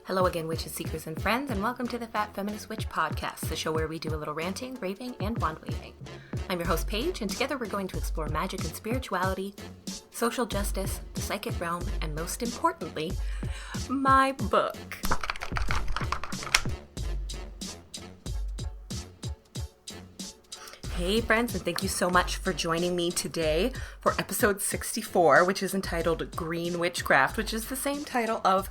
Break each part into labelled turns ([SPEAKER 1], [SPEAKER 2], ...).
[SPEAKER 1] Hello again, witches, seekers, and friends, and welcome to the Fat Feminist Witch Podcast, the show where we do a little ranting, raving, and wand waving. I'm your host, Paige, and together we're going to explore magic and spirituality, social justice, the psychic realm, and most importantly, my book. Hey friends, and thank you so much for joining me today for episode 64, which is entitled Green Witchcraft, which is the same title of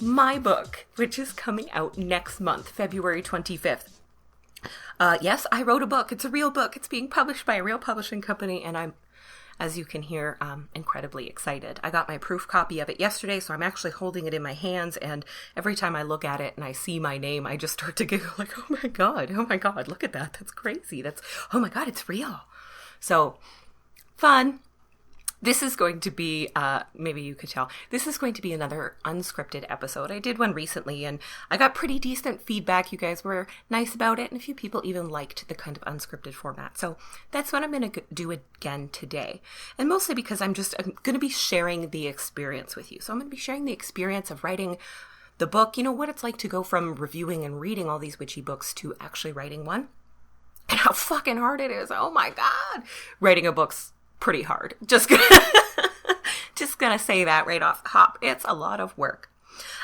[SPEAKER 1] my book, which is coming out next month, February 25th. Yes, I wrote a book. It's a real book. It's being published by a real publishing company, and I'm, as you can hear, incredibly excited. I got my proof copy of it yesterday, so I'm actually holding it in my hands, and every time I look at it and I see my name, I just start to giggle like, oh my God, look at that. That's crazy. Oh my God, it's real. So, fun. This is going to be, maybe you could tell, this is going to be another unscripted episode. I did one recently and I got pretty decent feedback. You guys were nice about it and a few people even liked the kind of unscripted format. So that's what I'm going to do again today. And mostly because I'm going to be sharing the experience with you. So I'm going to be sharing the experience of writing the book, what it's like to go from reviewing and reading all these witchy books to actually writing one. And how fucking hard it is. Oh my God. Writing a book's pretty hard. Just gonna say that right off the hop. It's a lot of work.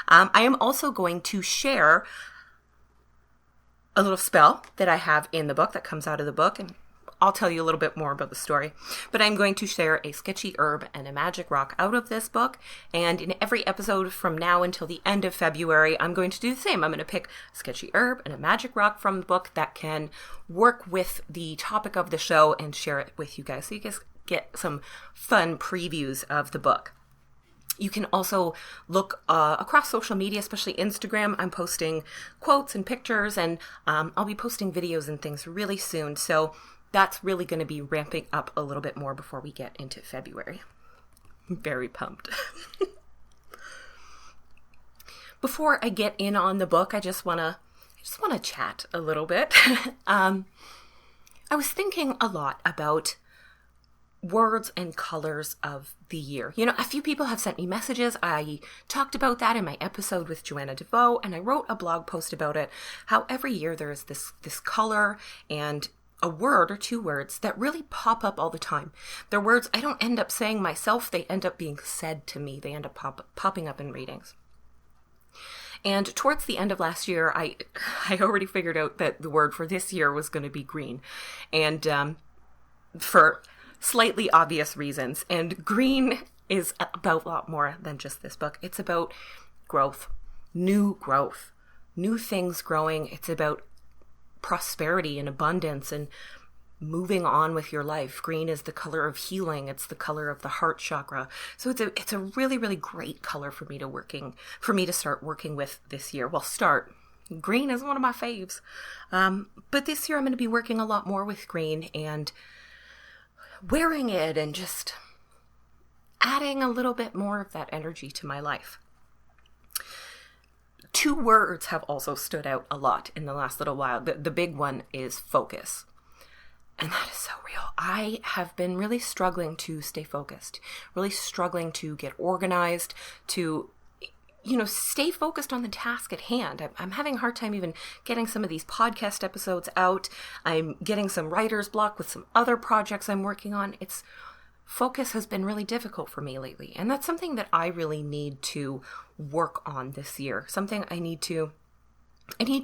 [SPEAKER 1] I am also going to share a little spell that I have in the book that comes out of the book, and I'll tell you a little bit more about the story. But I'm going to share a sketchy herb and a magic rock out of this book, and in every episode from now until the end of February, I'm going to do the same. I'm going to pick a sketchy herb and a magic rock from the book that can work with the topic of the show and share it with you guys, so you guys get some fun previews of the book. You can also look across social media, especially Instagram. I'm posting quotes and pictures, and I'll be posting videos and things really soon. So that's really going to be ramping up a little bit more before we get into February. I'm very pumped. Before I get in on the book, I just want to chat a little bit. I was thinking a lot about words and colors of the year. A few people have sent me messages. I talked about that in my episode with Joanna DeVoe, and I wrote a blog post about it, how every year there is this color and a word or two words that really pop up all the time. They're words I don't end up saying myself. They end up being said to me. They end up popping up in readings. And towards the end of last year, I already figured out that the word for this year was going to be green. And for slightly obvious reasons. And green is about a lot more than just this book. It's about growth, new things growing. It's about prosperity and abundance and moving on with your life. Green is the color of healing. It's the color of the heart chakra. So it's a really, really great color for me to start working with this year. Green is one of my faves. But this year I'm going to be working a lot more with green and wearing it and just adding a little bit more of that energy to my life. Two words have also stood out a lot in the last little while. The big one is focus. And that is so real. I have been really struggling to stay focused, really struggling to get organized, to stay focused on the task at hand. I'm having a hard time even getting some of these podcast episodes out. I'm getting some writer's block with some other projects I'm working on. Focus has been really difficult for me lately. And that's something that I really need to work on this year. Something I need to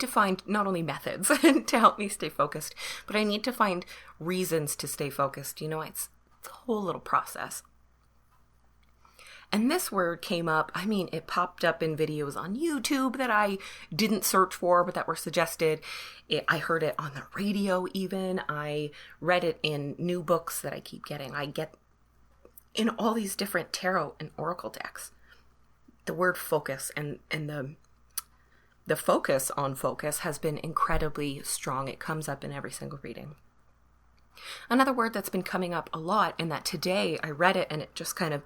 [SPEAKER 1] find not only methods to help me stay focused, but I need to find reasons to stay focused. It's a whole little process. And this word came up, it popped up in videos on YouTube that I didn't search for, but that were suggested. I heard it on the radio even. I read it in new books that I keep getting. I get in all these different tarot and oracle decks. The word focus and the focus on focus has been incredibly strong. It comes up in every single reading. Another word that's been coming up a lot, and that today I read it and it just kind of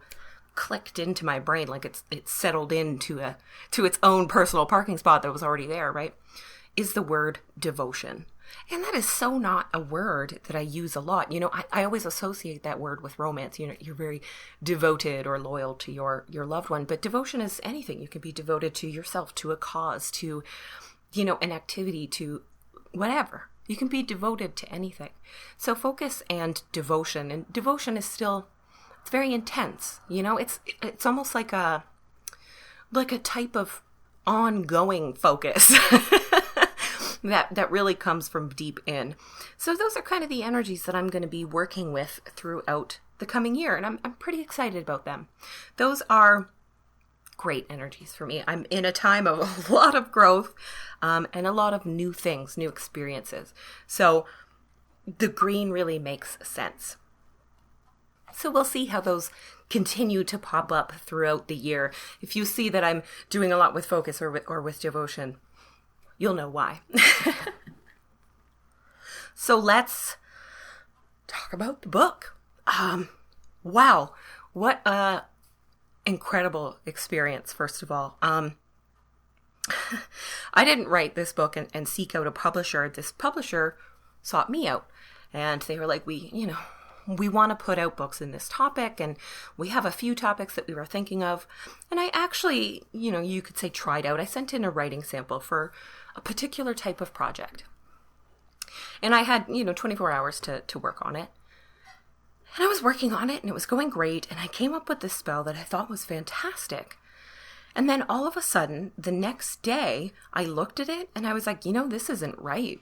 [SPEAKER 1] clicked into my brain, like it's settled to its own personal parking spot that was already there, right? Is the word devotion. And that is so not a word that I use a lot. I always associate that word with romance. You're very devoted or loyal to your loved one. But devotion is anything. You can be devoted to yourself, to a cause, to, an activity, to whatever. You can be devoted to anything. So focus and devotion is still, it's very intense. It's almost like a type of ongoing focus that really comes from deep in. So those are kind of the energies that I'm going to be working with throughout the coming year, and I'm pretty excited about them. Those are great energies for me. I'm in a time of a lot of growth and a lot of new things, new experiences. So the green really makes sense. So we'll see how those continue to pop up throughout the year. If you see that I'm doing a lot with focus or with devotion, you'll know why. So let's talk about the book. Wow, what a incredible experience, first of all. I didn't write this book and seek out a publisher. This publisher sought me out, and they were like, we want to put out books in this topic, and we have a few topics that we were thinking of. And I actually, you could say tried out. I sent in a writing sample for a particular type of project. And I had, 24 hours to work on it. And I was working on it, and it was going great. And I came up with this spell that I thought was fantastic. And then all of a sudden, the next day, I looked at it, and I was like, this isn't right.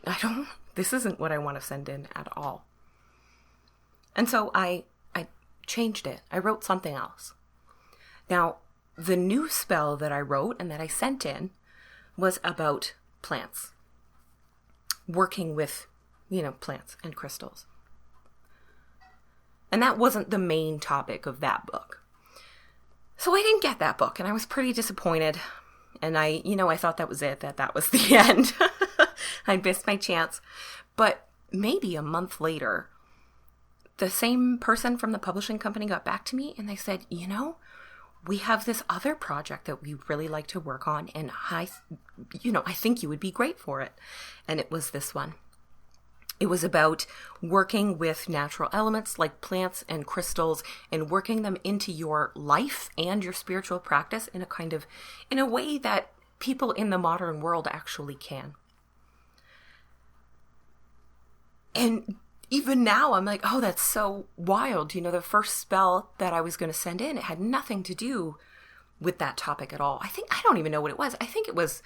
[SPEAKER 1] This isn't what I want to send in at all. And so I changed it. I wrote something else. Now, the new spell that I wrote and that I sent in was about plants. Working with, plants and crystals. And that wasn't the main topic of that book. So I didn't get that book, and I was pretty disappointed. And I thought that was it, that was the end. I missed my chance. But maybe a month later, the same person from the publishing company got back to me, and they said, we have this other project that we really like to work on, and I think you would be great for it. And it was this one. It was about working with natural elements like plants and crystals and working them into your life and your spiritual practice in a way that people in the modern world actually can. And even now, I'm like, oh, that's so wild. The first spell that I was going to send in, it had nothing to do with that topic at all. I don't even know what it was. I think it was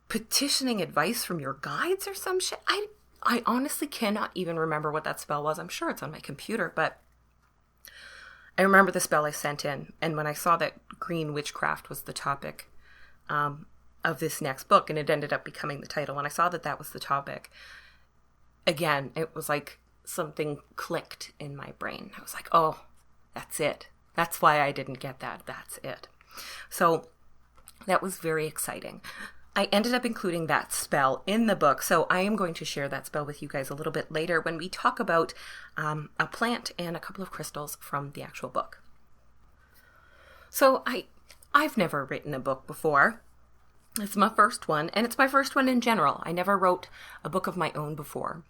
[SPEAKER 1] petitioning advice from your guides or some shit. I honestly cannot even remember what that spell was. I'm sure it's on my computer, but I remember the spell I sent in. And when I saw that Green Witchcraft was the topic of this next book, and it ended up becoming the title, when I saw that was the topic, again, it was like something clicked in my brain. I was like, oh, that's it. That's why I didn't get that. That's it. So that was very exciting. I ended up including that spell in the book, so I am going to share that spell with you guys a little bit later when we talk about a plant and a couple of crystals from the actual book. So I've never written a book before. It's my first one, and it's my first one in general. I never wrote a book of my own before.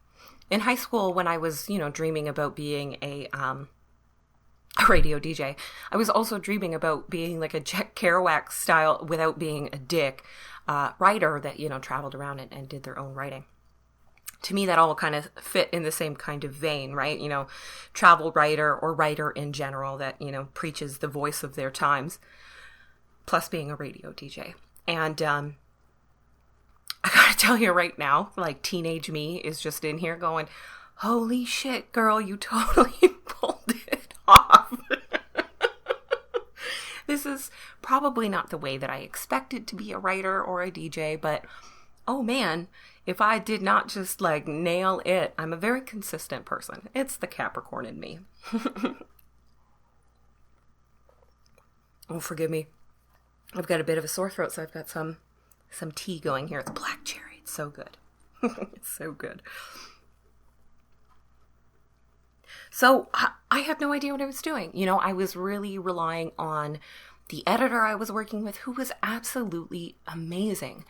[SPEAKER 1] In high school, when I was, dreaming about being a radio DJ, I was also dreaming about being like a Jack Kerouac style, without being a dick, writer that, traveled around and did their own writing. To me, that all kind of fit in the same kind of vein, right? Travel writer or writer in general that, preaches the voice of their times, plus being a radio DJ. And I gotta tell you right now, like teenage me is just in here going, holy shit, girl, you totally pulled it off. This is probably not the way that I expected to be a writer or a DJ, but oh man, if I did not just like nail it, I'm a very consistent person. It's the Capricorn in me. Oh, forgive me. I've got a bit of a sore throat, so I've got some tea going here. It's black cherry. It's so good. It's so good. So I had no idea what I was doing. I was really relying on the editor I was working with, who was absolutely amazing.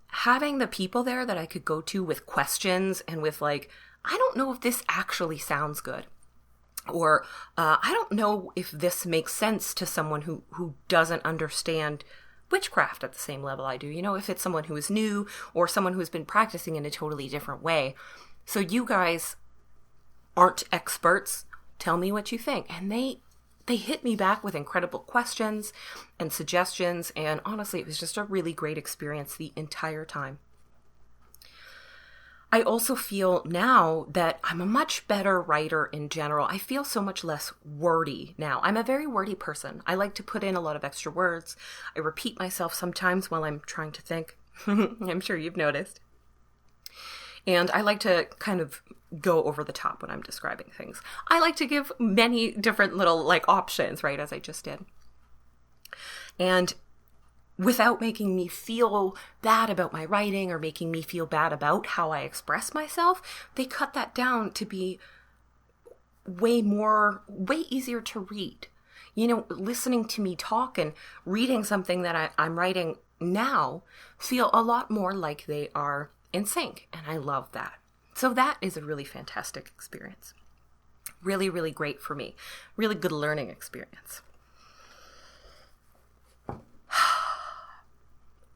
[SPEAKER 1] having the people there that I could go to with questions and with like, I don't know if this actually sounds good. Or I don't know if this makes sense to someone who doesn't understand witchcraft at the same level I do. You know, if it's someone who is new or someone who has been practicing in a totally different way. So you guys aren't experts. Tell me what you think. And they hit me back with incredible questions and suggestions. And honestly, it was just a really great experience the entire time. I also feel now that I'm a much better writer in general. I feel so much less wordy now. I'm a very wordy person. I like to put in a lot of extra words. I repeat myself sometimes while I'm trying to think. I'm sure you've noticed. And I like to kind of go over the top when I'm describing things. I like to give many different little like options, right, as I just did. And without making me feel bad about my writing or making me feel bad about how I express myself, they cut that down to be way easier to read. You know, listening to me talk and reading something that I'm writing now feel a lot more like they are in sync. And I love that. So that is a really fantastic experience. Really, really great for me. Really good learning experience.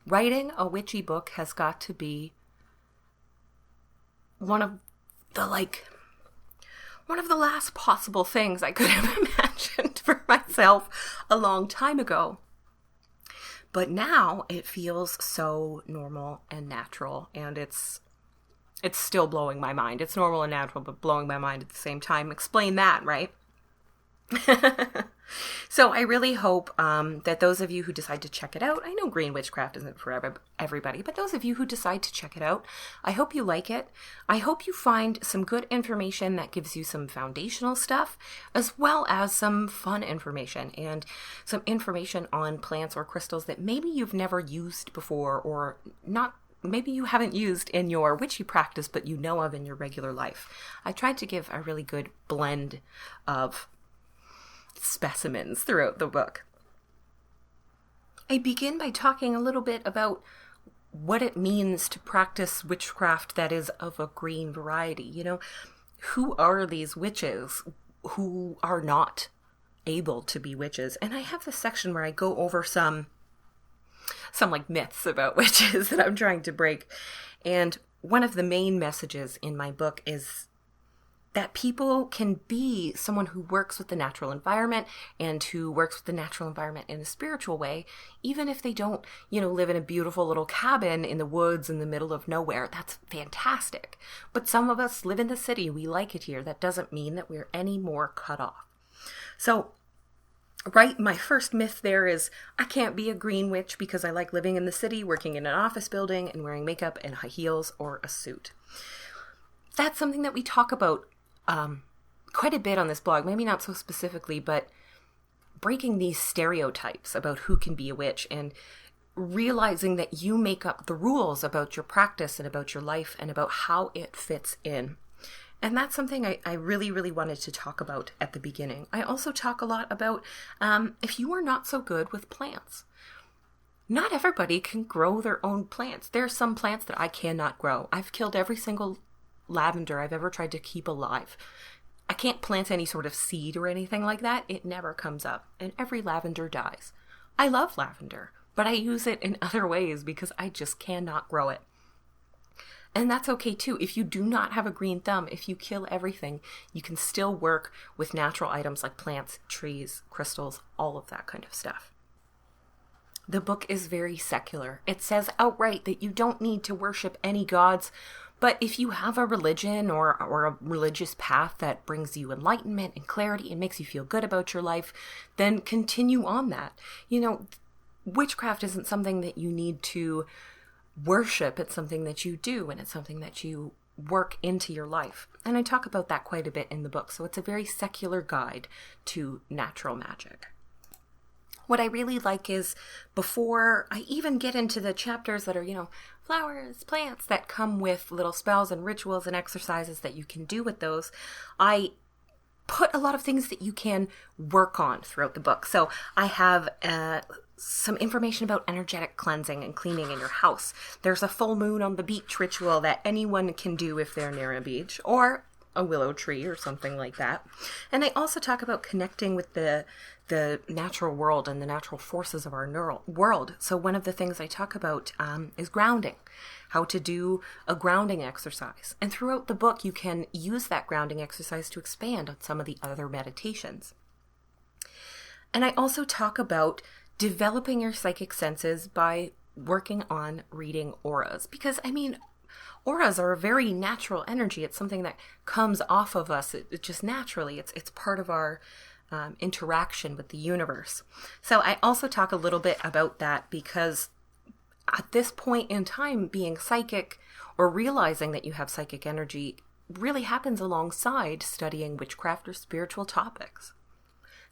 [SPEAKER 1] Writing a witchy book has got to be one of the last possible things I could have imagined for myself a long time ago. But now it feels so normal and natural, and it's still blowing my mind. It's normal and natural, but blowing my mind at the same time. Explain that, right? So I really hope that those of you who decide to check it out, I know Green Witchcraft isn't for everybody, but those of you who decide to check it out, I hope you like it. I hope you find some good information that gives you some foundational stuff, as well as some fun information and some information on plants or crystals that maybe you've never used before, or not. Maybe you haven't used in your witchy practice, but you know of in your regular life. I tried to give a really good blend of specimens throughout the book. I begin by talking a little bit about what it means to practice witchcraft that is of a green variety. You know, who are these witches who are not able to be witches? And I have this section where I go over some like myths about witches that I'm trying to break. And one of the main messages in my book is that people can be someone who works with the natural environment and who works with the natural environment in a spiritual way, even if they don't, live in a beautiful little cabin in the woods in the middle of nowhere. That's fantastic. But some of us live in the city. We like it here. That doesn't mean that we're any more cut off. So, right, my first myth there is I can't be a green witch because I like living in the city, working in an office building, and wearing makeup and high heels or a suit. That's something that we talk about quite a bit on this blog, maybe not so specifically, but breaking these stereotypes about who can be a witch and realizing that you make up the rules about your practice and about your life and about how it fits in. And that's something I really, really wanted to talk about at the beginning. I also talk a lot about if you are not so good with plants. Not everybody can grow their own plants. There are some plants that I cannot grow. I've killed every single lavender I've ever tried to keep alive. I can't plant any sort of seed or anything like that. It never comes up, and every lavender dies. I love lavender, but I use it in other ways because I just cannot grow it. And that's okay too. If you do not have a green thumb, if you kill everything, you can still work with natural items like plants, trees, crystals, all of that kind of stuff. The book is very secular. It says outright that you don't need to worship any gods, but if you have a religion or a religious path that brings you enlightenment and clarity and makes you feel good about your life, then continue on that. Witchcraft isn't something that you need to worship. It's something that you do, and it's something that you work into your life. And I talk about that quite a bit in the book. So it's a very secular guide to natural magic. What I really like is before I even get into the chapters that are, flowers, plants that come with little spells and rituals and exercises that you can do with those, I put a lot of things that you can work on throughout the book. So I have some information about energetic cleansing and cleaning in your house. There's a full moon on the beach ritual that anyone can do if they're near a beach or a willow tree or something like that. And I also talk about connecting with the natural world and the natural forces of our neural world. So one of the things I talk about is grounding, how to do a grounding exercise. And throughout the book, you can use that grounding exercise to expand on some of the other meditations. And I also talk about developing your psychic senses by working on reading auras. Because, auras are a very natural energy. It's something that comes off of us. It just naturally. It's part of our interaction with the universe. So I also talk a little bit about that because at this point in time, being psychic or realizing that you have psychic energy really happens alongside studying witchcraft or spiritual topics.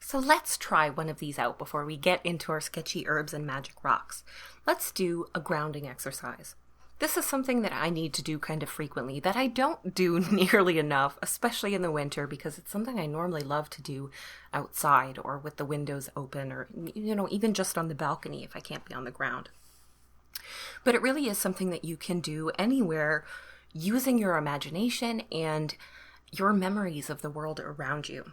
[SPEAKER 1] So let's try one of these out before we get into our sketchy herbs and magic rocks. Let's do a grounding exercise. This is something that I need to do kind of frequently, that I don't do nearly enough, especially in the winter, because it's something I normally love to do outside or with the windows open or, even just on the balcony if I can't be on the ground. But it really is something that you can do anywhere using your imagination and your memories of the world around you.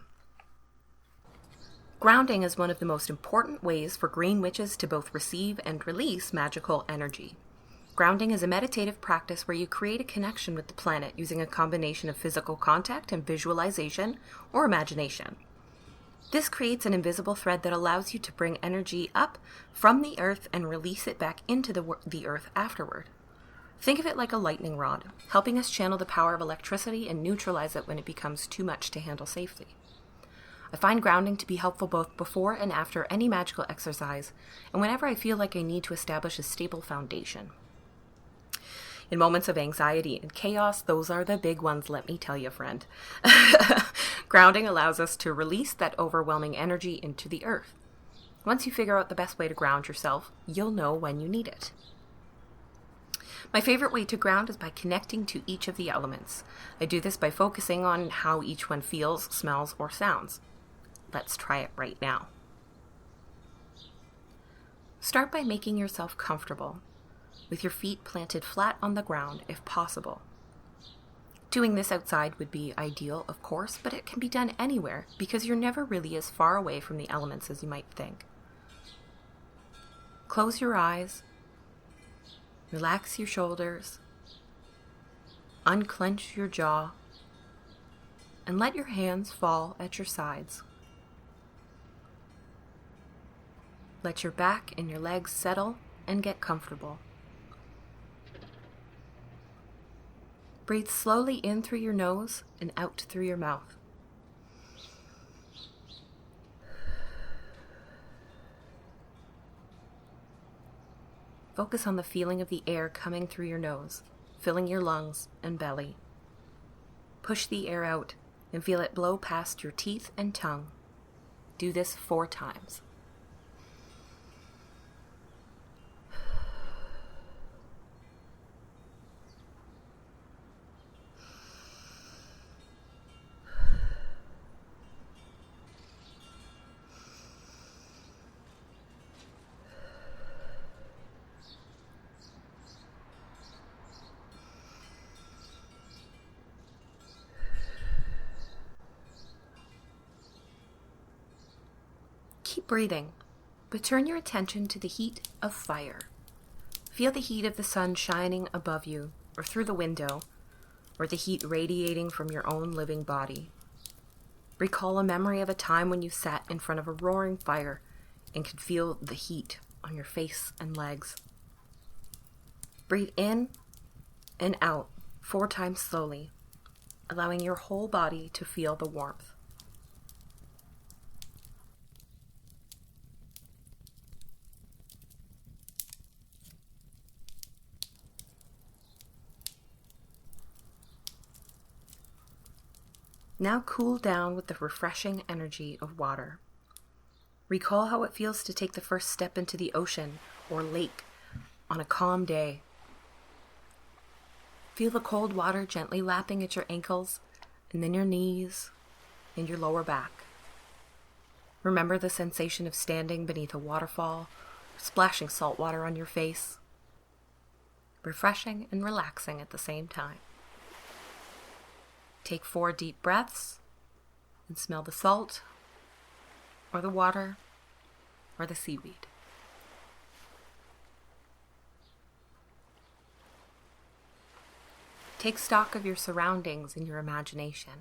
[SPEAKER 1] Grounding is one of the most important ways for green witches to both receive and release magical energy. Grounding is a meditative practice where you create a connection with the planet using a combination of physical contact and visualization or imagination. This creates an invisible thread that allows you to bring energy up from the earth and release it back into the earth afterward. Think of it like a lightning rod, helping us channel the power of electricity and neutralize it when it becomes too much to handle safely. I find grounding to be helpful both before and after any magical exercise, and whenever I feel like I need to establish a stable foundation. In moments of anxiety and chaos, those are the big ones, let me tell you, friend. Grounding allows us to release that overwhelming energy into the earth. Once you figure out the best way to ground yourself, you'll know when you need it. My favorite way to ground is by connecting to each of the elements. I do this by focusing on how each one feels, smells, or sounds. Let's try it right now. Start by making yourself comfortable, with your feet planted flat on the ground if possible. Doing this outside would be ideal, of course, but it can be done anywhere because you're never really as far away from the elements as you might think. Close your eyes, relax your shoulders, unclench your jaw, and let your hands fall at your sides. Let your back and your legs settle and get comfortable. Breathe slowly in through your nose and out through your mouth. Focus on the feeling of the air coming through your nose, filling your lungs and belly. Push the air out and feel it blow past your teeth and tongue. Do this 4 times. Keep breathing, but turn your attention to the heat of fire. Feel the heat of the sun shining above you or through the window, or the heat radiating from your own living body. Recall a memory of a time when you sat in front of a roaring fire and could feel the heat on your face and legs. Breathe in and out 4 times slowly, allowing your whole body to feel the warmth. Now cool down with the refreshing energy of water. Recall how it feels to take the first step into the ocean or lake on a calm day. Feel the cold water gently lapping at your ankles and then your knees and your lower back. Remember the sensation of standing beneath a waterfall splashing salt water on your face. Refreshing and relaxing at the same time. Take 4 deep breaths and smell the salt, or the water, or the seaweed. Take stock of your surroundings and your imagination.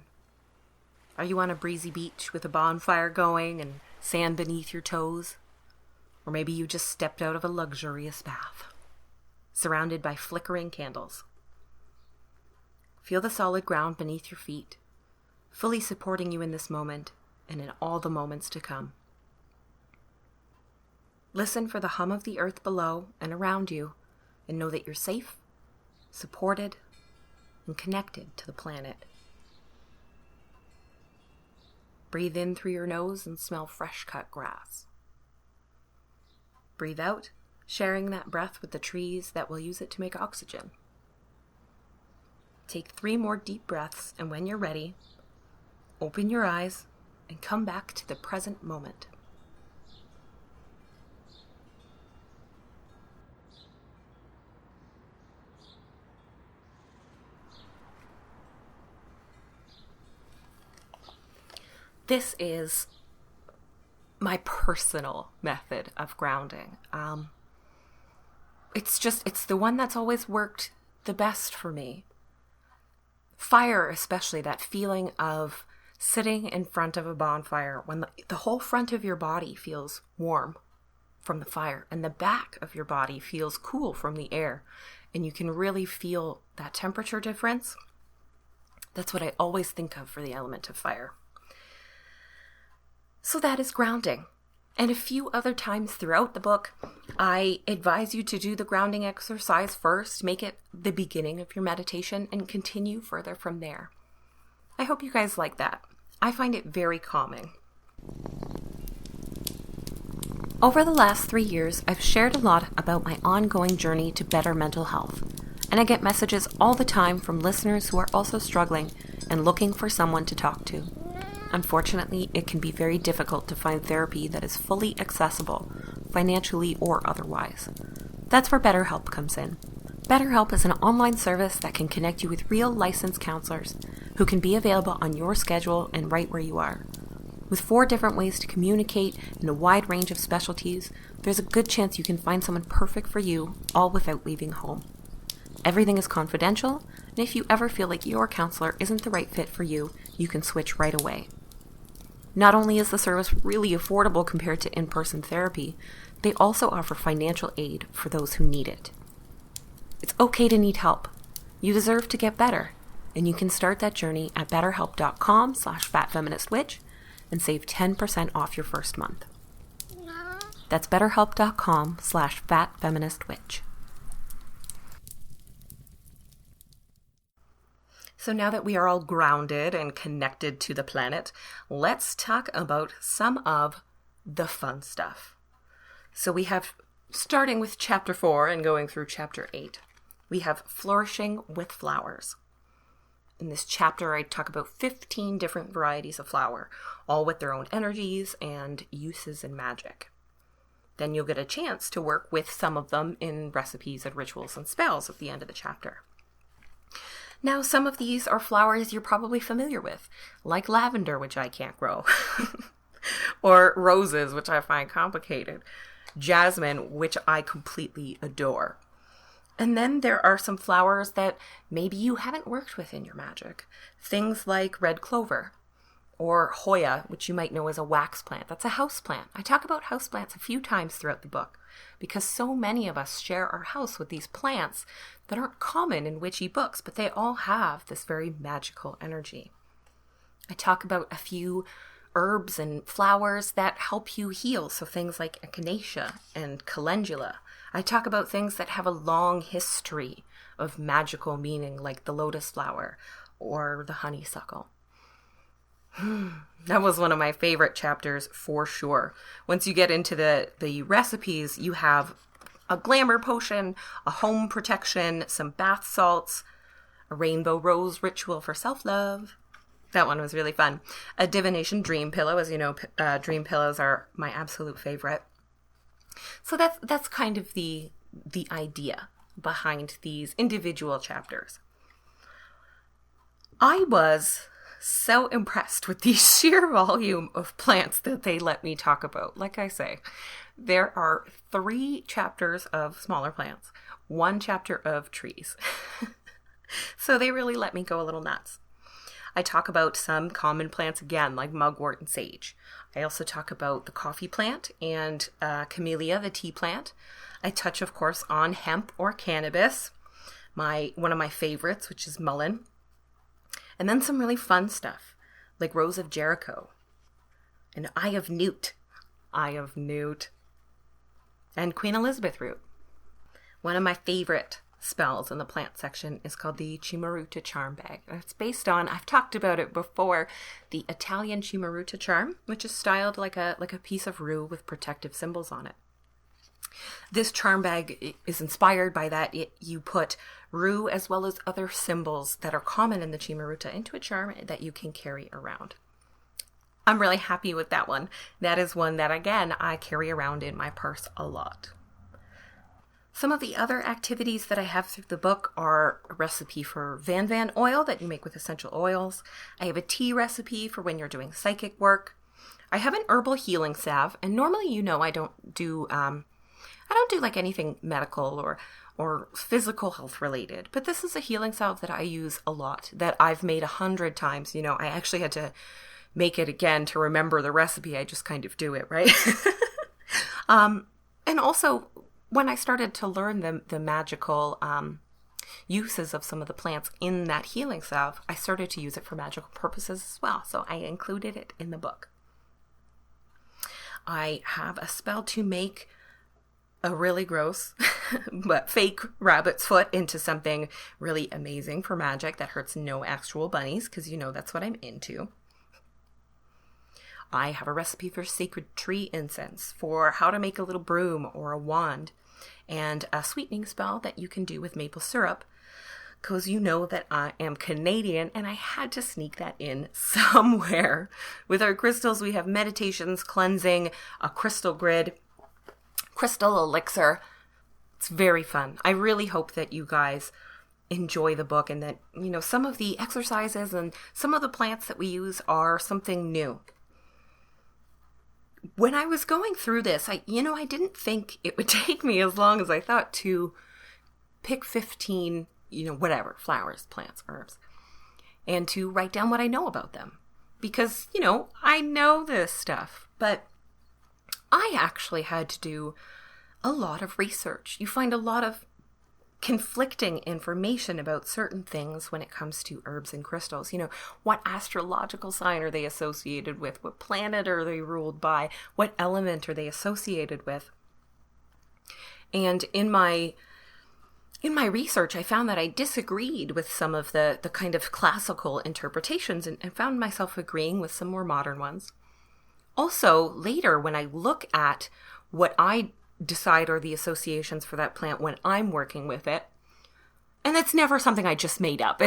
[SPEAKER 1] Are you on a breezy beach with a bonfire going and sand beneath your toes? Or maybe you just stepped out of a luxurious bath, surrounded by flickering candles. Feel the solid ground beneath your feet, fully supporting you in this moment and in all the moments to come. Listen for the hum of the earth below and around you, and know that you're safe, supported, and connected to the planet. Breathe in through your nose and smell fresh-cut grass. Breathe out, sharing that breath with the trees that will use it to make oxygen. Take 3 more deep breaths, and when you're ready, open your eyes and come back to the present moment. This is my personal method of grounding. It's the one that's always worked the best for me. Fire, especially, that feeling of sitting in front of a bonfire when the whole front of your body feels warm from the fire and the back of your body feels cool from the air, and you can really feel that temperature difference. That's what I always think of for the element of fire. So that is grounding. And a few other times throughout the book, I advise you to do the grounding exercise first, make it the beginning of your meditation, and continue further from there. I hope you guys like that. I find it very calming. Over the last 3 years, I've shared a lot about my ongoing journey to better mental health, and I get messages all the time from listeners who are also struggling and looking for someone to talk to. Unfortunately, it can be very difficult to find therapy that is fully accessible, financially or otherwise. That's where BetterHelp comes in. BetterHelp is an online service that can connect you with real licensed counselors who can be available on your schedule and right where you are. With 4 different ways to communicate and a wide range of specialties, there's a good chance you can find someone perfect for you, all without leaving home. Everything is confidential, and if you ever feel like your counselor isn't the right fit for you, you can switch right away. Not only is the service really affordable compared to in-person therapy, they also offer financial aid for those who need it. It's okay to need help. You deserve to get better, and you can start that journey at betterhelp.com/fatfeministwitch and save 10% off your first month. That's betterhelp.com/fatfeministwitch. So now that we are all grounded and connected to the planet, let's talk about some of the fun stuff. So we have, starting with chapter 4 and going through chapter 8, we have flourishing with flowers. In this chapter, I talk about 15 different varieties of flower, all with their own energies and uses and magic. Then you'll get a chance to work with some of them in recipes and rituals and spells at the end of the chapter. Now, some of these are flowers you're probably familiar with, like lavender, which I can't grow, or roses, which I find complicated, jasmine, which I completely adore. And then there are some flowers that maybe you haven't worked with in your magic, things like red clover, or Hoya, which you might know as a wax plant. That's a house plant. I talk about house plants a few times throughout the book, because so many of us share our house with these plants that aren't common in witchy books, but they all have this very magical energy. I talk about a few herbs and flowers that help you heal, so things like echinacea and calendula. I talk about things that have a long history of magical meaning, like the lotus flower or the honeysuckle. That was one of my favorite chapters for sure. Once you get into the recipes, you have a glamour potion, a home protection, some bath salts, a rainbow rose ritual for self-love. That one was really fun. A divination dream pillow. As you know, dream pillows are my absolute favorite. So that's kind of the idea behind these individual chapters. I was so impressed with the sheer volume of plants that they let me talk about. Like I say, there are 3 chapters of smaller plants, 1 chapter of trees. So they really let me go a little nuts. I talk about some common plants again, like mugwort and sage. I also talk about the coffee plant and camellia, the tea plant. I touch, of course, on hemp or cannabis, one of my favorites, which is mullein. And then some really fun stuff, like Rose of Jericho, and Eye of Newt, and Queen Elizabeth root. One of my favorite spells in the plant section is called the Chimaruta charm bag. It's based on, I've talked about it before, the Italian Chimaruta charm, which is styled like a piece of rue with protective symbols on it. This charm bag is inspired by that. You put rue as well as other symbols that are common in the Chimaruta into a charm that you can carry around. I'm really happy with that one. That is one that, again, I carry around in my purse a lot. Some of the other activities that I have through the book are a recipe for Van oil that you make with essential oils. I have a tea recipe for when you're doing psychic work. I have an herbal healing salve, and normally, I don't do like anything medical or physical health related, but this is a healing salve that I use a lot, that I've made 100 times. I actually had to make it again to remember the recipe. I just kind of do it, right? And also, when I started to learn the magical uses of some of the plants in that healing salve, I started to use it for magical purposes as well. So I included it in the book. I have a spell to make a really gross but fake rabbit's foot into something really amazing for magic that hurts no actual bunnies, because that's what I'm into. I have a recipe for sacred tree incense, for how to make a little broom or a wand, and a sweetening spell that you can do with maple syrup, because that I am Canadian and I had to sneak that in somewhere. With our crystals, we have meditations, cleansing, a crystal grid, crystal elixir. It's very fun. I really hope that you guys enjoy the book, and that, some of the exercises and some of the plants that we use are something new. When I was going through this, I didn't think it would take me as long as I thought to pick 15, flowers, plants, herbs, and to write down what I know about them. Because, I know this stuff, but I actually had to do a lot of research. You find a lot of conflicting information about certain things when it comes to herbs and crystals. What astrological sign are they associated with? What planet are they ruled by? What element are they associated with? And in my research, I found that I disagreed with some of the kind of classical interpretations and found myself agreeing with some more modern ones. Also, later, when I look at what I decide are the associations for that plant when I'm working with it, and it's never something I just made up.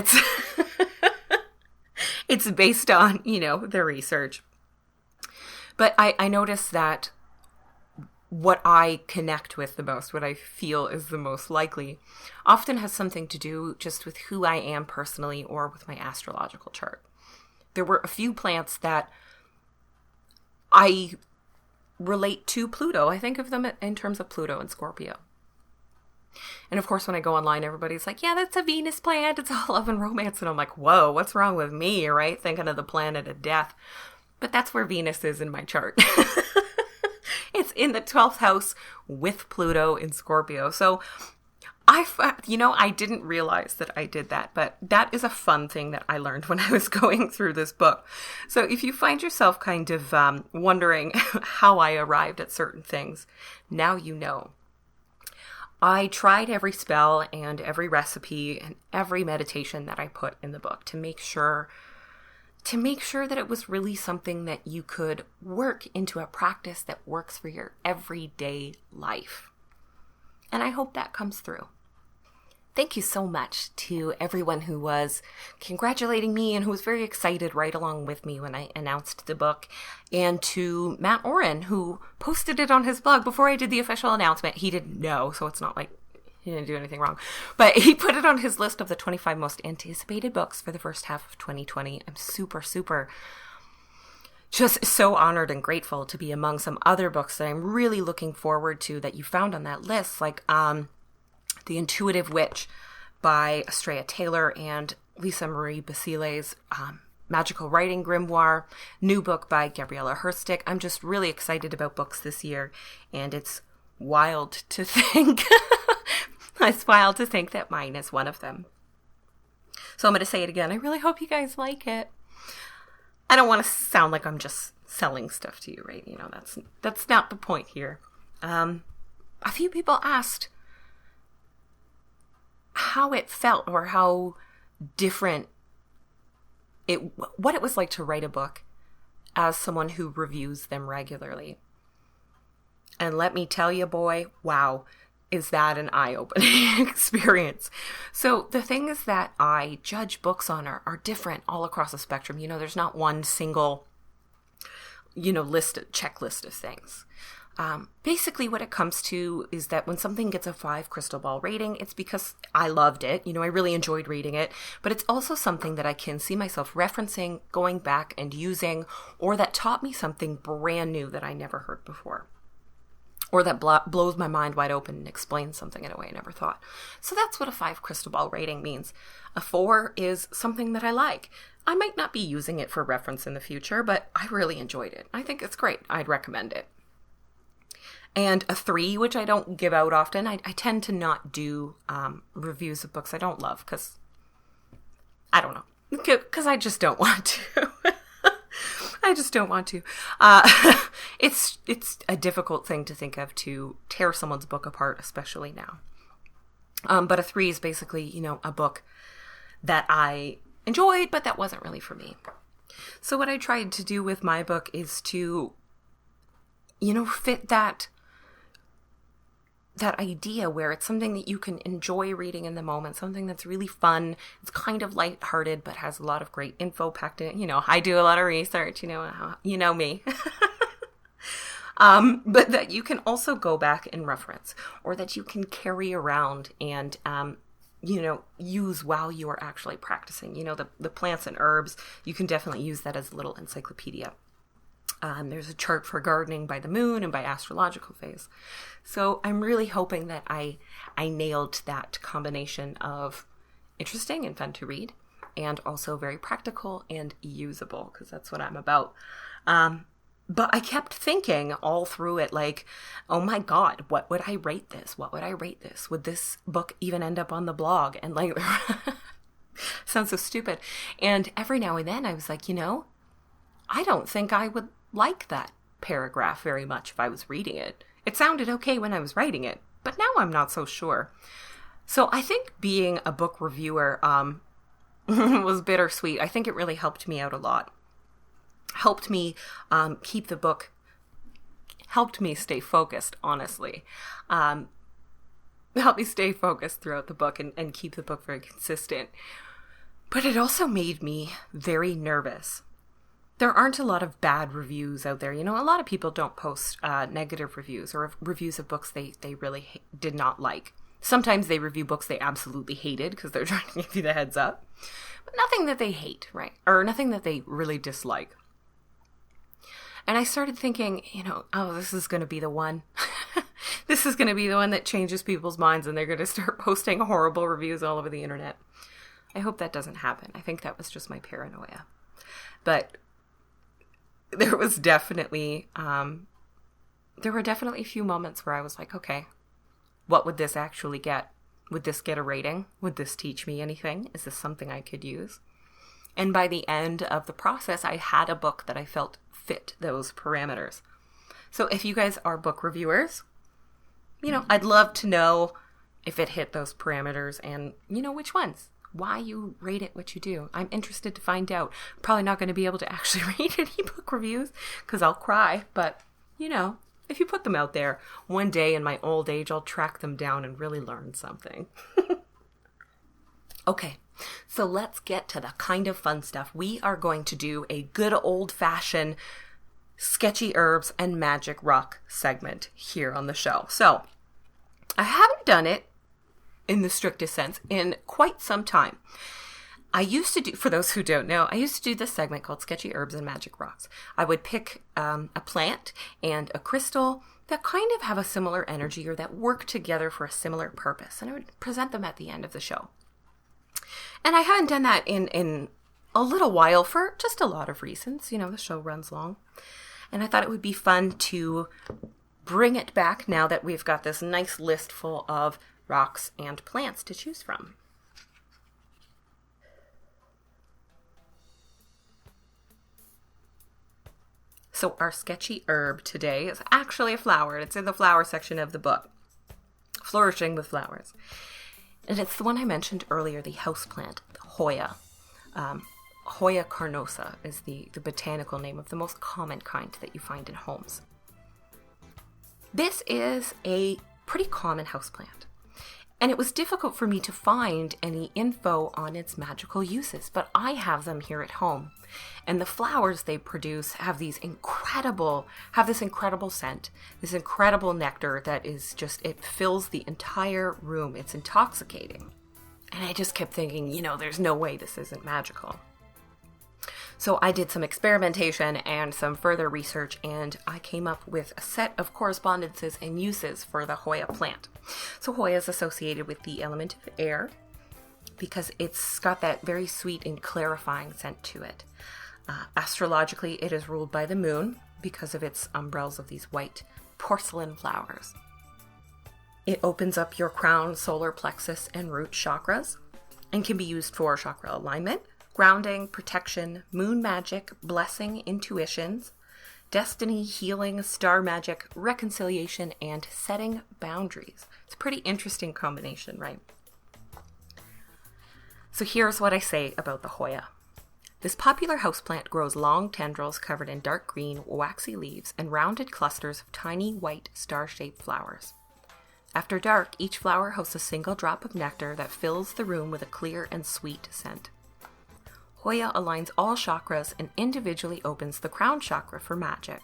[SPEAKER 1] It's based on, the research. But I noticed that what I connect with the most, what I feel is the most likely, often has something to do just with who I am personally or with my astrological chart. There were a few plants that I relate to Pluto. I think of them in terms of Pluto and Scorpio. And of course, when I go online, everybody's like, yeah, that's a Venus plant. It's all love and romance. And I'm like, whoa, what's wrong with me, right? Thinking of the planet of death. But that's where Venus is in my chart. It's in the 12th house with Pluto in Scorpio. So I didn't realize that I did that, but that is a fun thing that I learned when I was going through this book. So if you find yourself kind of wondering how I arrived at certain things, now you know. I tried every spell and every recipe and every meditation that I put in the book to make sure that it was really something that you could work into a practice that works for your everyday life. And I hope that comes through. Thank you so much to everyone who was congratulating me and who was very excited right along with me when I announced the book, and to Matt Oren, who posted it on his blog before I did the official announcement. He didn't know, so it's not like he didn't do anything wrong, but he put it on his list of the 25 most anticipated books for the first half of 2020. I'm super, super just so honored and grateful to be among some other books that I'm really looking forward to that you found on that list, like The Intuitive Witch by Estrella Taylor and Lisa Marie Basile's magical writing grimoire, new book by Gabriella Herstick. I'm just really excited about books this year, and it's wild to think, it's wild to think that mine is one of them. So I'm going to say it again. I really hope you guys like it. I don't want to sound like I'm just selling stuff to you, right? You know, that's not the point here. A few people asked how it felt or how different what it was like to write a book as someone who reviews them regularly. And let me tell you, boy, wow, is that an eye-opening experience. So the things that I judge books on are different all across the spectrum. You know, there's not one single, checklist of things. Basically what it comes to is that when something gets a 5 crystal ball rating, it's because I loved it. You know, I really enjoyed reading it, but it's also something that I can see myself referencing, going back and using, or that taught me something brand new that I never heard before, or that blows my mind wide open and explains something in a way I never thought. So that's what a 5 crystal ball rating means. A 4 is something that I like. I might not be using it for reference in the future, but I really enjoyed it. I think it's great. I'd recommend it. And a 3, which I don't give out often. I tend to not do reviews of books I don't love because, I don't know, because I just don't want to. I just don't want to. It's a difficult thing to think of, to tear someone's book apart, especially now. But a 3 is basically, a book that I enjoyed, but that wasn't really for me. So what I tried to do with my book is to, fit that idea where it's something that you can enjoy reading in the moment, something that's really fun. It's kind of lighthearted, but has a lot of great info packed in it. I do a lot of research, you know me. But that you can also go back and reference, or that you can carry around and, use while you are actually practicing. The plants and herbs, you can definitely use that as a little encyclopedia. There's a chart for gardening by the moon and by astrological phase. So I'm really hoping that I nailed that combination of interesting and fun to read, and also very practical and usable, because that's what I'm about. But I kept thinking all through it, like, oh my God, what would I rate this? What would I rate this? Would this book even end up on the blog? And like, sounds so stupid. And every now and then I was like, I don't think I would like that paragraph very much if I was reading it. It sounded okay when I was writing it, but now I'm not so sure. So I think being a book reviewer was bittersweet. I think it really helped me out a lot. Helped me keep the book, helped me stay focused, honestly. Helped me stay focused throughout the book and keep the book very consistent. But it also made me very nervous. There aren't a lot of bad reviews out there. A lot of people don't post negative reviews or reviews of books they really did not like. Sometimes they review books they absolutely hated because they're trying to give you the heads up. But nothing that they hate, right? Or nothing that they really dislike. And I started thinking, oh, this is going to be the one. This is going to be the one that changes people's minds, and they're going to start posting horrible reviews all over the internet. I hope that doesn't happen. I think that was just my paranoia. But there was definitely, there were definitely a few moments where I was like, okay, what would this actually get? Would this get a rating? Would this teach me anything? Is this something I could use? And by the end of the process, I had a book that I felt fit those parameters. So if you guys are book reviewers, I'd love to know if it hit those parameters and, which ones. Why you rate it what you do. I'm interested to find out. I'm probably not going to be able to actually read any book reviews because I'll cry. But, if you put them out there, one day in my old age, I'll track them down and really learn something. Okay, so let's get to the kind of fun stuff. We are going to do a good old-fashioned sketchy herbs and magic rock segment here on the show. So, I haven't done it in the strictest sense in quite some time. I used to do, for those who don't know, I used to do this segment called Sketchy Herbs and Magic Rocks. I would pick a plant and a crystal that kind of have a similar energy or that work together for a similar purpose, and I would present them at the end of the show. And I haven't done that in a little while for just a lot of reasons. You know, the show runs long. And I thought it would be fun to bring it back now that we've got this nice list full of rocks and plants to choose from. So our sketchy herb today is actually a flower. It's in the flower section of the book, Flourishing with Flowers. And it's the one I mentioned earlier, the houseplant, the Hoya. Hoya carnosa is the botanical name of the most common kind that you find in homes. This is a pretty common houseplant, and it was difficult for me to find any info on its magical uses, but I have them here at home. And the flowers they produce have this incredible scent, this incredible nectar that is just, it fills the entire room. It's intoxicating. And I just kept thinking, you know, there's no way this isn't magical. So I did some experimentation and some further research, and I came up with a set of correspondences and uses for the Hoya plant. So Hoya is associated with the element of air because it's got that very sweet and clarifying scent to it. Astrologically, it is ruled by the moon because of its umbels of these white porcelain flowers. It opens up your crown, solar plexus, and root chakras and can be used for chakra alignment, grounding, protection, moon magic, blessing, intuitions, destiny, healing, star magic, reconciliation, and setting boundaries. It's a pretty interesting combination, right? So here's what I say about the Hoya. This popular houseplant grows long tendrils covered in dark green, waxy leaves and rounded clusters of tiny white star-shaped flowers. After dark, each flower hosts a single drop of nectar that fills the room with a clear and sweet scent. Hoya aligns all chakras and individually opens the crown chakra for magic,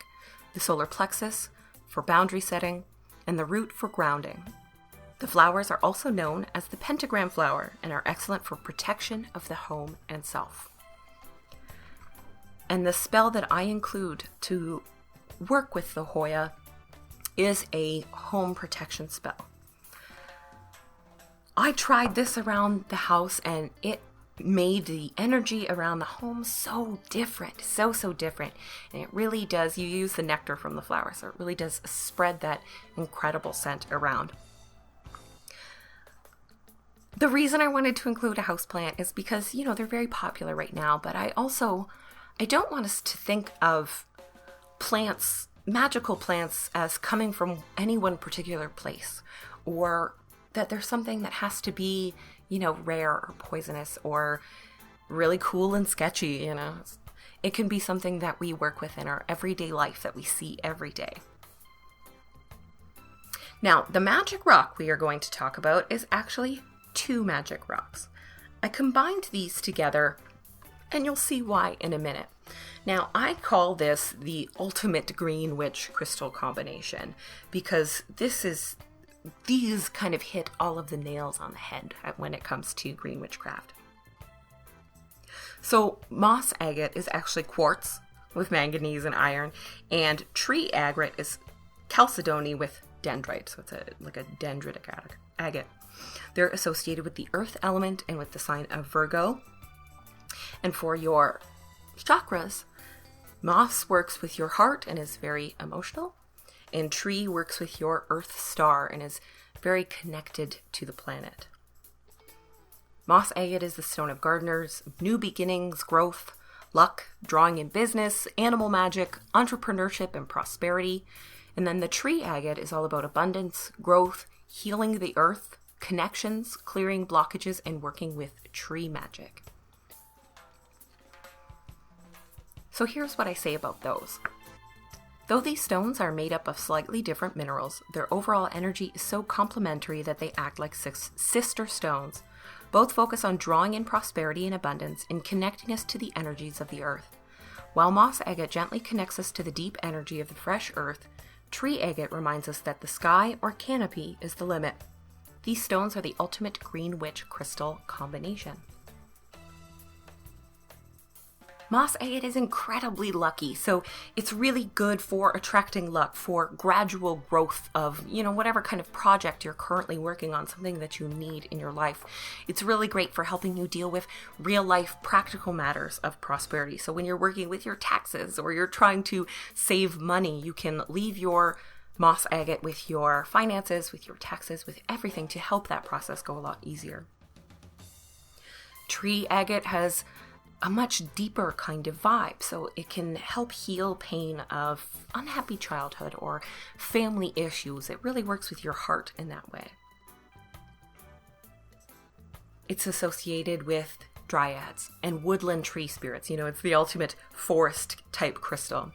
[SPEAKER 1] the solar plexus for boundary setting, and the root for grounding. The flowers are also known as the pentagram flower and are excellent for protection of the home and self. And the spell that I include to work with the Hoya is a home protection spell. I tried this around the house and it made the energy around the home so different, so different. And it really does, you use the nectar from the flowers, so it really does spread that incredible scent around. The reason I wanted to include a houseplant is because, you know, they're very popular right now, but I don't want us to think of plants, magical plants, as coming from any one particular place, or that there's something that has to be, you know, rare or poisonous or really cool and sketchy, you know. It can be something that we work with in our everyday life that we see every day. Now, the magic rock we are going to talk about is actually two magic rocks. I combined these together, and you'll see why in a minute. Now, I call this the ultimate green witch crystal combination because these kind of hit all of the nails on the head when it comes to green witchcraft. So moss agate is actually quartz with manganese and iron, and tree agate is chalcedony with dendrite, so it's like a dendritic agate. They're associated with the earth element and with the sign of Virgo. And for your chakras, moss works with your heart and is very emotional, and tree works with your earth star and is very connected to the planet. Moss agate is the stone of gardeners, new beginnings, growth, luck, drawing in business, animal magic, entrepreneurship, and prosperity. And then the tree agate is all about abundance, growth, healing the earth, connections, clearing blockages, and working with tree magic. So here's what I say about those. Though these stones are made up of slightly different minerals, their overall energy is so complementary that they act like sister stones, Both focus on drawing in prosperity and abundance and connecting us to the energies of the earth. While moss agate gently connects us to the deep energy of the fresh earth, tree agate reminds us that the sky or canopy is the limit. These stones are the ultimate green witch crystal combination. Moss agate is incredibly lucky, so it's really good for attracting luck, for gradual growth of, whatever kind of project you're currently working on, something that you need in your life. It's really great for helping you deal with real life practical matters of prosperity. So when you're working with your taxes or you're trying to save money, you can leave your moss agate with your finances, with your taxes, with everything to help that process go a lot easier. Tree agate has a much deeper kind of vibe, so it can help heal pain of unhappy childhood or family issues. It really works with your heart in that way. It's associated with dryads and woodland tree spirits. It's the ultimate forest type crystal.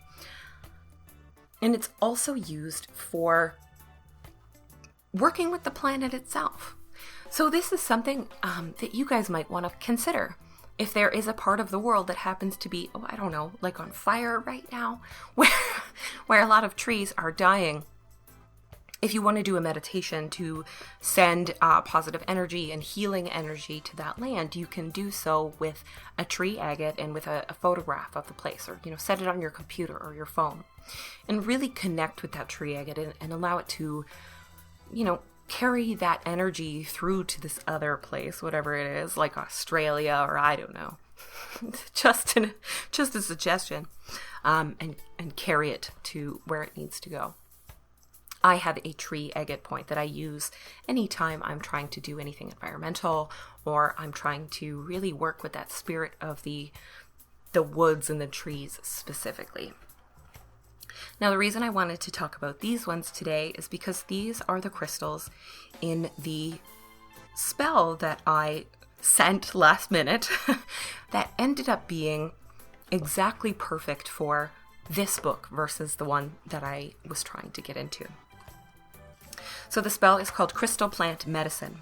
[SPEAKER 1] And it's also used for working with the planet itself. So this is something that you guys might want to consider. If there is a part of the world that happens to be, like on fire right now, where a lot of trees are dying, if you want to do a meditation to send positive energy and healing energy to that land, you can do so with a tree agate and with a photograph of the place, or set it on your computer or your phone, and really connect with that tree agate and allow it to, carry that energy through to this other place, whatever it is, like Australia, or I don't know, just a suggestion, and carry it to where it needs to go. I have a tree agate point that I use anytime I'm trying to do anything environmental, or I'm trying to really work with that spirit of the woods and the trees specifically. Now, the reason I wanted to talk about these ones today is because these are the crystals in the spell that I sent last minute that ended up being exactly perfect for this book versus the one that I was trying to get into. So the spell is called Crystal Plant Medicine.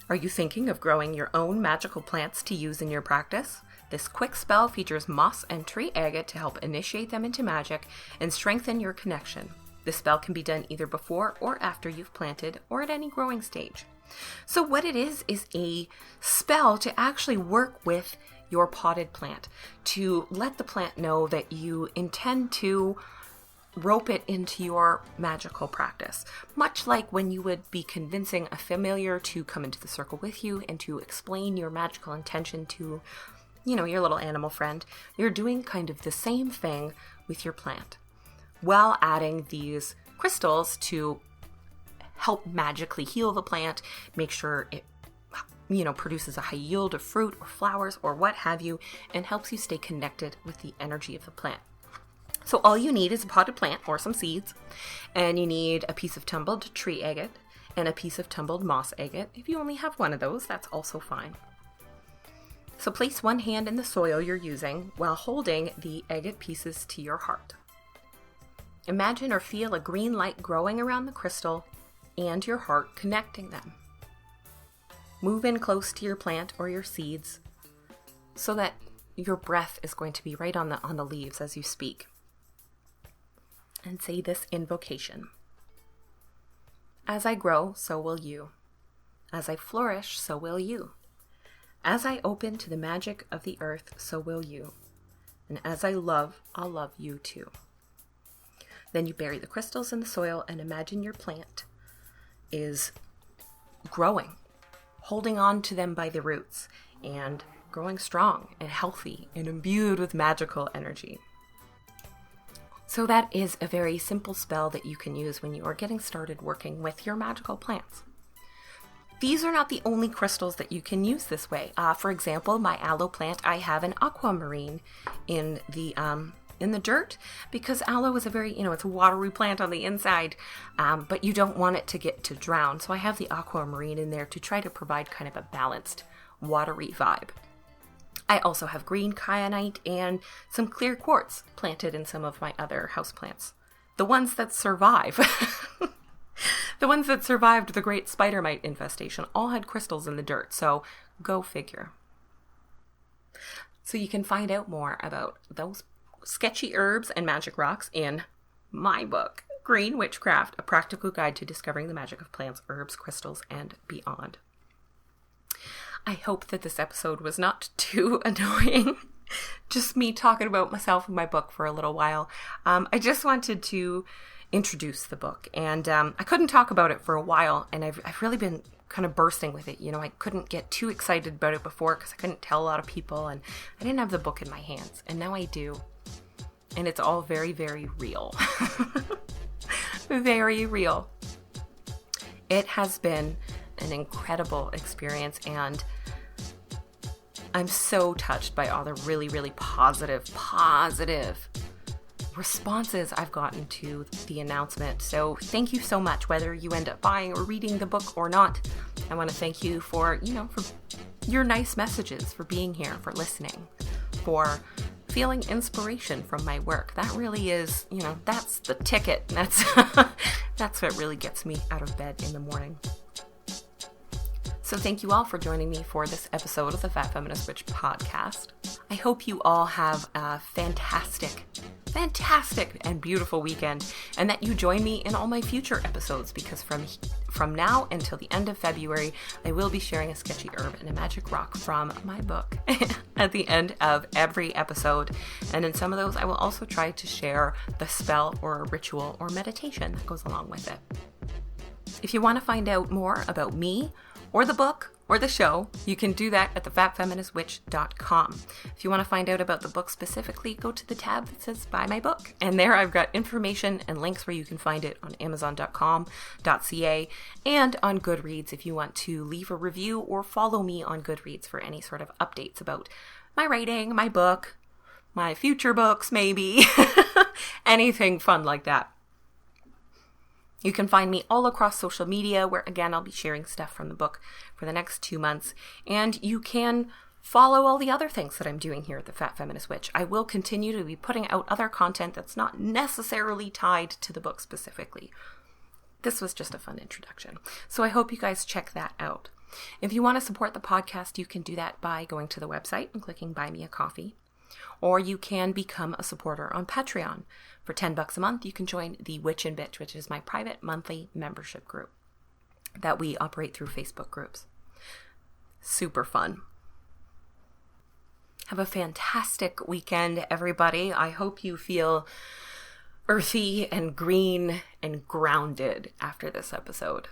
[SPEAKER 1] Are you thinking of growing your own magical plants to use in your practice? This quick spell features moss and tree agate to help initiate them into magic and strengthen your connection. This spell can be done either before or after you've planted, or at any growing stage. So what it is a spell to actually work with your potted plant, to let the plant know that you intend to rope it into your magical practice, much like when you would be convincing a familiar to come into the circle with you and to explain your magical intention to your little animal friend. You're doing kind of the same thing with your plant, while adding these crystals to help magically heal the plant, make sure it, produces a high yield of fruit or flowers or what have you, and helps you stay connected with the energy of the plant. So all you need is a potted plant or some seeds, and you need a piece of tumbled tree agate and a piece of tumbled moss agate. If you only have one of those, that's also fine. So place one hand in the soil you're using while holding the agate pieces to your heart. Imagine or feel a green light growing around the crystal and your heart, connecting them. Move in close to your plant or your seeds so that your breath is going to be right on the leaves as you speak. And say this invocation. As I grow, so will you. As I flourish, so will you. As I open to the magic of the earth, so will you. And as I love, I'll love you too. Then you bury the crystals in the soil and imagine your plant is growing, holding on to them by the roots, and growing strong and healthy and imbued with magical energy. So that is a very simple spell that you can use when you are getting started working with your magical plants. These are not the only crystals that you can use this way. For example, my aloe plant, I have an aquamarine in the dirt, because aloe is a very, it's a watery plant on the inside, but you don't want it to drown. So I have the aquamarine in there to try to provide kind of a balanced, watery vibe. I also have green kyanite and some clear quartz planted in some of my other houseplants. The ones that survive. The ones that survived the great spider mite infestation all had crystals in the dirt, so go figure. So you can find out more about those sketchy herbs and magic rocks in my book, Green Witchcraft, a practical guide to discovering the magic of plants, herbs, crystals, and beyond. I hope that this episode was not too annoying. Just me talking about myself and my book for a little while. I just wanted to introduce the book, and I couldn't talk about it for a while, and I've really been kind of bursting with it. You know, I couldn't get too excited about it before because I couldn't tell a lot of people, and I didn't have the book in my hands, and now I do. And it's all very, very real. Very real. It has been an incredible experience, and I'm so touched by all the really, really positive responses I've gotten to the announcement. So thank you so much, whether you end up buying or reading the book or not. I want to thank you for your nice messages, for being here, for listening, for feeling inspiration from my work. That really is, that's the ticket. That's what really gets me out of bed in the morning. So thank you all for joining me for this episode of the Fat Feminist Witch podcast. I hope you all have a fantastic and beautiful weekend, and that you join me in all my future episodes, because from now until the end of February, I will be sharing a sketchy herb and a magic rock from my book at the end of every episode. And in some of those, I will also try to share the spell or a ritual or meditation that goes along with it. If you want to find out more about me, or the book, or the show, you can do that at thefatfeministwitch.com. If you want to find out about the book specifically, go to the tab that says Buy My Book. And there I've got information and links where you can find it on amazon.com.ca and on Goodreads if you want to leave a review or follow me on Goodreads for any sort of updates about my writing, my book, my future books maybe, anything fun like that. You can find me all across social media, where, again, I'll be sharing stuff from the book for the next 2 months. And you can follow all the other things that I'm doing here at the Fat Feminist Witch. I will continue to be putting out other content that's not necessarily tied to the book specifically. This was just a fun introduction. So I hope you guys check that out. If you want to support the podcast, you can do that by going to the website and clicking Buy Me a Coffee. Or you can become a supporter on Patreon. For $10 a month, you can join the Witch and Bitch, which is my private monthly membership group that we operate through Facebook groups. Super fun. Have a fantastic weekend, everybody. I hope you feel earthy and green and grounded after this episode.